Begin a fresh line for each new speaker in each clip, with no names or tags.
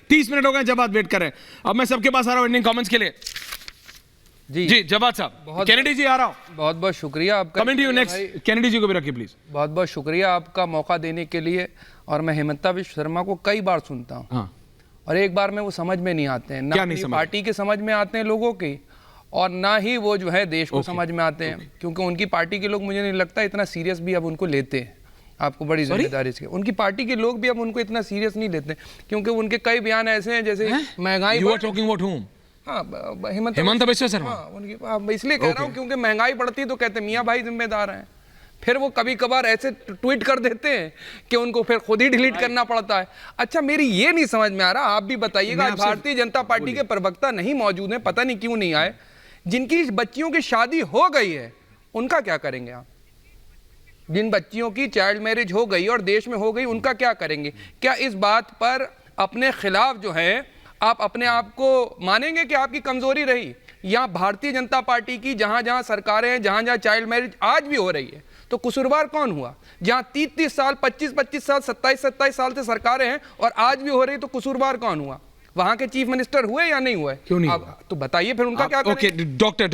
30 minute हो गए, जवाब वेट कर रहे हैं। अब मैं सबके पास आ रहा हूं एंडिंग कमेंट्स के लिए। जी जवाब साहब। कैनेडी जी आ रहा हूं।
बहुत बहुत शुक्रिया आपका।
Coming to you next. Kennedy ji को भी रखिए प्लीज।
बहुत बहुत शुक्रिया आपका मौका देने के लिए। और मैं हेमंता विश्व शर्मा को कई बार सुनता हूँ,
हाँ।
और एक बार में वो समझ में नहीं आते हैं, ना अपनी पार्टी के समझ में आते हैं लोगों की, और ना ही वो जो है देश को समझ में आते हैं, क्योंकि उनकी पार्टी के लोग मुझे नहीं लगता इतना सीरियस भी अब उनको लेते हैं। आपको बड़ी जिम्मेदारी से, उनकी पार्टी के लोग भी अब उनको इतना सीरियस नहीं लेते, क्योंकि उनके कई बयान ऐसे हैं जैसे महंगाई।
यू आर टॉकिंग अबाउट हुम? हेमंत विश्व शर्मा।
उनकी इसलिए कह रहा हूँ क्योंकि महंगाई बढ़ती तो कहते मियाँ भाई जिम्मेदार हैं, फिर वो कभी कभार ऐसे ट्वीट कर देते हैं कि उनको फिर खुद ही डिलीट करना पड़ता है। अच्छा, मेरी ये नहीं समझ में आ रहा, आप भी बताइएगा। भारतीय जनता पार्टी के प्रवक्ता नहीं मौजूद हैं, पता नहीं क्यों नहीं आए। जिनकी बच्चियों की शादी हो गई है उनका क्या करेंगे आप? जिन बच्चियों की चाइल्ड मैरिज हो गई और देश में हो गई, उनका क्या करेंगे? क्या इस बात पर अपने खिलाफ जो है आप अपने आप को मानेंगे कि आपकी कमजोरी रही? या भारतीय जनता पार्टी की जहां जहां सरकारें हैं, जहां जहां चाइल्ड मैरिज आज भी हो रही है, तो कसूरवार कौन हुआ? जहां 30-30 साल, 25-25 साल, 27-27 साल से सरकारें हैं और आज भी हो रही, तो कसूरवार कौन हुआ? वहां के चीफ मिनिस्टर हुए या नहीं हुए?
क्यों नहीं?
तो बताइए फिर उनका क्या
ओके, डॉक्टर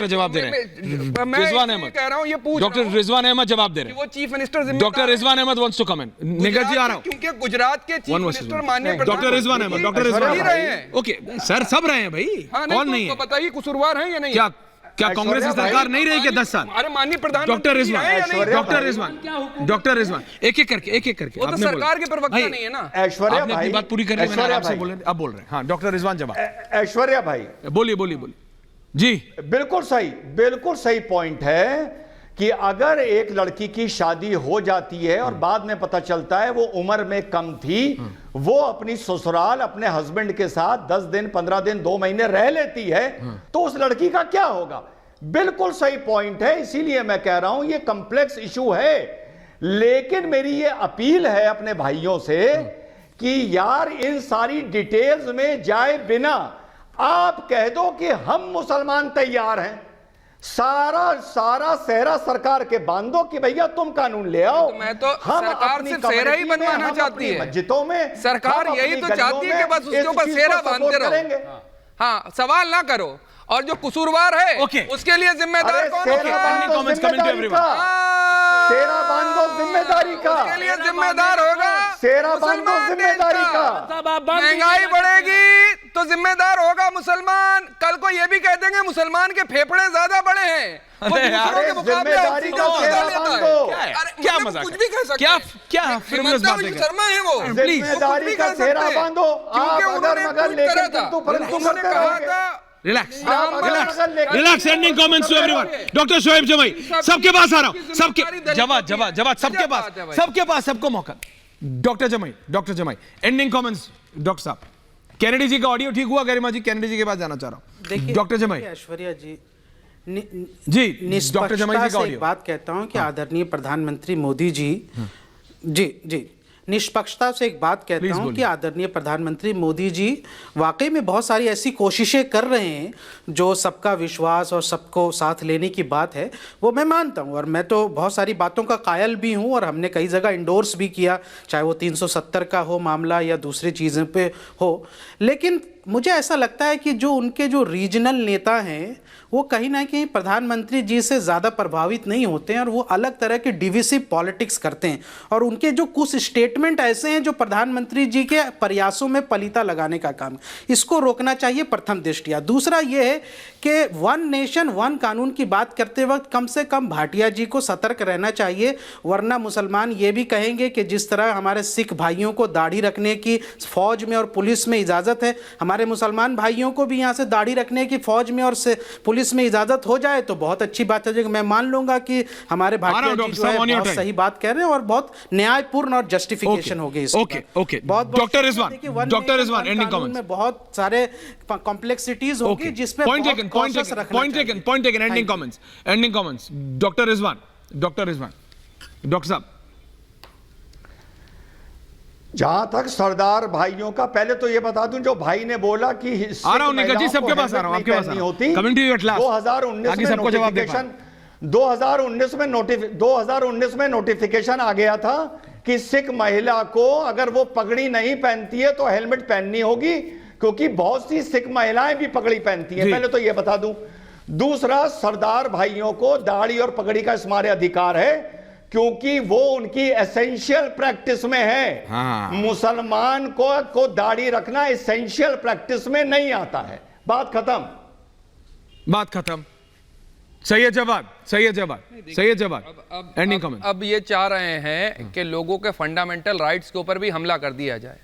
जवाब दे रहे हैं।
मैं कह रहा हूं, ये पूछ
डॉक्टर रिजवान अहमद जवाब दे रहे हैं।
वो chief minister
doctor Rizwan Ahmed wants to comment. Nighat ji आ रहा हूं,
क्योंकि गुजरात के चीफ मिनिस्टर माननीय
डॉक्टर रिजवान अहमद। डॉक्टर रिजवान
रहे हैं।
ओके सर, सब रहे हैं भाई, कौन नहीं है?
बताइए कसूरवार है या नहीं?
क्या कांग्रेस की सरकार नहीं रही क्या 10 साल?
अरे माननीय
डॉक्टर रिजवान, डॉक्टर रिजवान, एक एक करके
वो तो सरकार के प्रवक्ता नहीं है ना।
ऐश्वर्या
आपने अपनी बात पूरी कर ली, मैंने आपसे बोल रहे, अब बोल रहे हैं। हाँ, डॉक्टर रिजवान जवाब।
ऐश्वर्या भाई
बोलिए जी।
बिल्कुल सही पॉइंट है कि अगर एक लड़की की शादी हो जाती है और बाद में पता चलता है वो उम्र में कम थी, वो अपनी ससुराल अपने हस्बैंड के साथ 10 दिन, 15 दिन, 2 महीने रह लेती है, तो उस लड़की का क्या होगा? बिल्कुल सही पॉइंट है। इसीलिए मैं कह रहा हूं ये कॉम्प्लेक्स इशू है। लेकिन मेरी ये अपील है अपने भाइयों से कि यार इन सारी डिटेल्स में जाए बिना आप कह दो कि हम मुसलमान तैयार हैं, सारा सेहरा सरकार के बांधो कि भैया तुम कानून ले आओ।
तो मैं तो सरकार सिर्फ सेहरा ही बनवाना चाहती है।
मस्जिदों में
सरकार यही तो चाहती है कि बस उसके ऊपर सेहरा बांधते रहो। हाँ, सवाल ना करो, और जो कसूरवार है उसके लिए जिम्मेदार कौन है?
सेहरा बांधो जिम्मेदारी का,
उसके लिए जिम्मेदार होगा
सेहरा बांधो जिम्मेदारी का।
महंगाई बढ़ेगी तो जिम्मेदार होगा मुसलमान। कल को ये भी कह देंगे मुसलमान के फेफड़े ज्यादा बड़े हैं,
जिम्मेदारी का सेहरा बांधो।
क्या मजाक,
कुछ भी कह सकते हैं।
क्या फ्रिवलेस बात है?
शर्मा है वो,
जिम्मेदारी का सेहरा बांधो। आप अगर मगर लेकिन परंतु करते रहोगे।
Relax. Ending comments to everyone. Doctor Shoaib Jamai, सबके पास आ रहा हूं, सबके जवाब सबके पास सबको मौका। डॉक्टर जमाई एंडिंग कमेंट्स। डॉक्टर साहब, कैनेडी जी का ऑडियो ठीक हुआ? गरिमा जी, कैनेडी जी के पास जाना चाह रहा हूं। डॉक्टर जमाई।
ऐश्वर्या जी
डॉक्टर जमाई जी का ऑडियो।
बात कहता हूं कि आदरणीय प्रधानमंत्री मोदी जी, जी निष्पक्षता से एक बात कहता हूं कि आदरणीय प्रधानमंत्री मोदी जी वाकई में बहुत सारी ऐसी कोशिशें कर रहे हैं जो सबका विश्वास और सबको साथ लेने की बात है, वो मैं मानता हूं। और मैं तो बहुत सारी बातों का कायल भी हूं और हमने कई जगह इंडोर्स भी किया, चाहे वो 370 का हो मामला या दूसरी चीज़ों पे हो। लेकिन मुझे ऐसा लगता है कि जो उनके जो रीजनल नेता हैं वो कहीं ना कहीं प्रधानमंत्री जी से ज़्यादा प्रभावित नहीं होते हैं और वो अलग तरह के डिविसिव पॉलिटिक्स करते हैं। और उनके जो कुछ स्टेटमेंट ऐसे हैं जो प्रधानमंत्री जी के प्रयासों में पलीता लगाने का काम, इसको रोकना चाहिए प्रथम दृष्टिया। दूसरा ये है कि वन नेशन वन कानून की बात करते वक्त कम से कम भाटिया जी को सतर्क रहना चाहिए, वरना मुसलमान ये भी कहेंगे कि जिस तरह हमारे सिख भाइयों को दाढ़ी रखने की फौज में और पुलिस में इजाज़त है, हमारे मुसलमान भाइयों को भी यहाँ से दाढ़ी रखने की फौज में और पुलिस में इजाजत हो जाए तो बहुत अच्छी बात है। मैं मान लूंगा कि हमारे भाटिया जी जो है बहुत सही बात कह रहे हैं और बहुत न्यायपूर्ण और जस्टिफिकेशन होगी इसकी।
Okay doctor Rizwan ending comments
में बहुत सारे कॉम्प्लेक्सिटीज होगी जिसमें
point taken ending comments doctor Rizwan doctor साहब।
जहां तक सरदार भाइयों का, पहले तो ये बता दूं जो भाई ने बोला कि
आ रहा हूं निकल जी, सबके पास आ रहा हूं, आपके पास नहीं होती। 2019 में नोटिफिकेशन आ गया था
कि सिख महिला को अगर वो पगड़ी नहीं पहनती है तो हेलमेट पहननी होगी, क्योंकि बहुत सी सिख महिलाएं भी पगड़ी पहनती हैं, पहले तो ये बता दूं। दूसरा, सरदार भाइयों को दाढ़ी और पगड़ी का इसमारे अधिकार है, क्योंकि वो उनकी एसेंशियल प्रैक्टिस में है।
हाँ।
मुसलमान को दाढ़ी रखना एसेंशियल प्रैक्टिस में नहीं आता है। बात खत्म।
बात खत्म। सही है जवाब, सही है जवाब, सही है जवाब। Ending comment.
अब ये चाह रहे हैं कि लोगों के फंडामेंटल राइट्स के ऊपर भी हमला कर दिया जाए।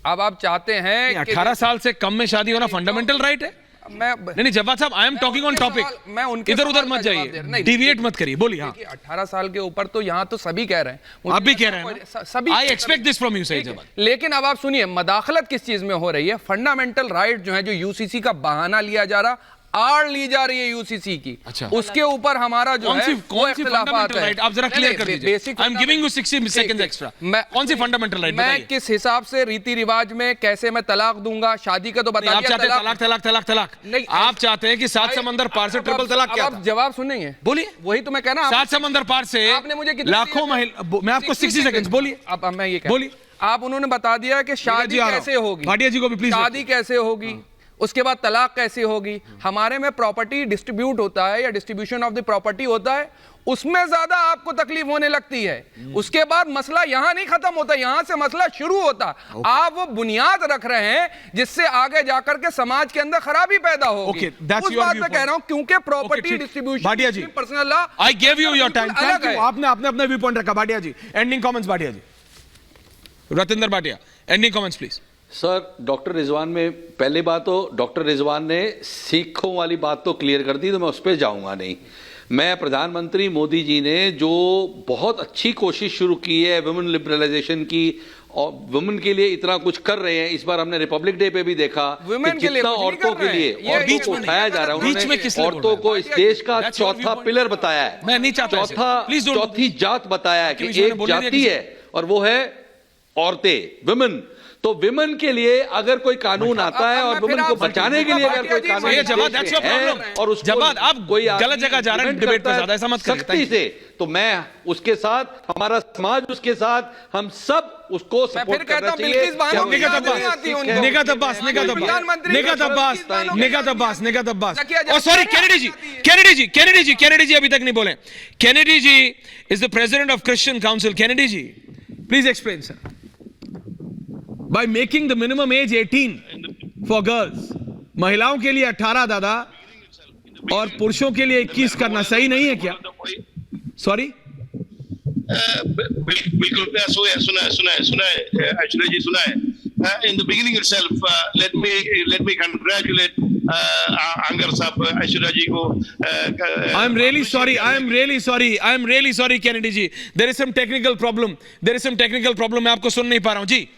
अब आप चाहते हैं कि
18 साल से कम में शादी होना फंडामेंटल राइट है?
मैं
नहीं जवाब साहब, I am talking on topic.
मैं उनके
इधर उधर
सवाल
मत
का जवाब दे
जाइए,
रहा- नहीं,
डिविएट मत करिए, बोलिए। हाँ,
18 साल के ऊपर तो यहाँ तो सभी कह रहे हैं,
आप भी कह रहे हैं ना?
सभी।
I expect this from you. सही जवाब।
लेकिन अब आप सुनिए, मदाखलत किस चीज में हो रही है? फंडामेंटल राइट जो है, जो यूसीसी का बहाना लिया जा रहा, आड़ ली जा रही है यूसीसी की।
अच्छा।
उसके ऊपर हमारा जो है
कौन सी फंडामेंटल राइट? आप जरा क्लियर कर दीजिए। I am giving you 60 seconds extra. कौन सी फंडामेंटल राइट
मैं
बताइए?
किस हिसाब से रीति रिवाज में कैसे मैं तलाक दूंगा, शादी का तो बता
आप
दिया।
चाहते हैं तलाक तलाक तलाक तलाक?
नहीं,
आप चाहते हैं कि 7 समंदर पार से ट्रिपल तलाक क्या
आप
था?
जवाब सुनेंगे,
बोलिए।
वही तो मैं कह रहा हूं।
7 समंदर पार से
आपने मुझे कितने
लाखों
दिए?
महिला, मैं आपको 60 सेकंड्स, बोलिए।
अब मैं ये
बोलिए।
आप उन्होंने बता दिया कि शादी
जी, आ रहा हूं।
कैसे होगी,
भाटिया जी को भी प्लीज
शादी कैसे होगी, उसके बाद तलाक कैसे होगी। हमारे में प्रॉपर्टी डिस्ट्रीब्यूट होता है या डिस्ट्रीब्यूशन ऑफ द प्रॉपर्टी होता है, उसमें ज्यादा आपको तकलीफ होने लगती है। उसके बाद मसला यहां नहीं खत्म होता, यहां से मसला शुरू होता। आप वो बुनियाद रख रहे हैं जिससे आगे जाकर के समाज के अंदर खराबी पैदा होगी।
Okay, that's
उस
your
बात में
viewpoint.
कह रहा हूं, क्योंकि प्रॉपर्टी
ठीक।
Distribution,
Bhatia ji,
personal law,
I give you your time.
अलग
थैंक
है।
यू। आपने अपना व्यू पॉइंट रखा। Bhatia ji, ending comments. Bhatia ji, Ratinder Bhatia, ending comments please.
Sir, doctor Rizwan में पहली बात तो डॉक्टर रिजवान ने सिखों वाली बात तो क्लियर कर दी, तो मैं उस पर जाऊंगा नहीं। मैं प्रधानमंत्री मोदी जी ने जो बहुत अच्छी कोशिश शुरू की है वुमेन लिबरलाइजेशन की, और वुमेन के लिए इतना कुछ कर रहे हैं। इस बार हमने रिपब्लिक डे पे भी देखा
वुमेन
कि
के लिए
जितना
कुछ नहीं
औरतों
कर
के
रहे
लिए
हैं। ये
औरतों
बीच
को
में
उठाया जा रहा है,
बीच में किस लिए बोल
औरतों को इस देश का
That's your
चौथा
viewpoint.
पिलर बताया है,
मैं नहीं चाहता ऐसे।
चौथा
Please don't do
चौथी जात बताया है कि
किसी ने
एक
बोलने दिया
जाति
किसी
है और वो है औरतें, विमेन। तो विमेन के लिए अगर कोई कानून आता है और विमेन को बचाने के लिए अगर कोई कानून
ये जवाब,
देश
that's your
में है
problem.
और उसको
जवाब, आप
कोई
गलत जगह जा रहे हैं
आदमी
डिबेट पे
करता है
ज्यादा, ऐसा मत करिए।
सख्ती से, तो मैं उसके साथ, हमारा समाज उसके साथ, हम सब उसको सपोर्ट
कहता
करना
हूं,
चाहिए।
बिल्किस बानो
कि
निगत
हम-
नहीं आती उनको।
निगत अब्बास, निगत अब्बास,
प्रधानमंत्री
निगत अब्बास,
बानो
निगत अब्बास, निगत अब्बास।
जकिया
और sorry, Kennedy ji, Kennedy ji, Kennedy ji, Kennedy ji अभी तक नहीं बोले। Kennedy ji is the president of Christian council. Kennedy ji, please explain sir. By making the minimum age 18 for girls, महिलाओं के लिए 18 दादा और पुरुषों के लिए 21 करना सही नहीं है क्या? सॉरी,
बिल्कुल सुना है ऐश्वर्या जी, सुना है। In the beginning itself, let me congratulate Angar साहब, ऐश्वर्या जी को।
I am really sorry. I am really sorry. I am really sorry, Kennedy ji. There is some technical problem. There is some technical problem. मैं आपको सुन नहीं पा रहा हूँ जी.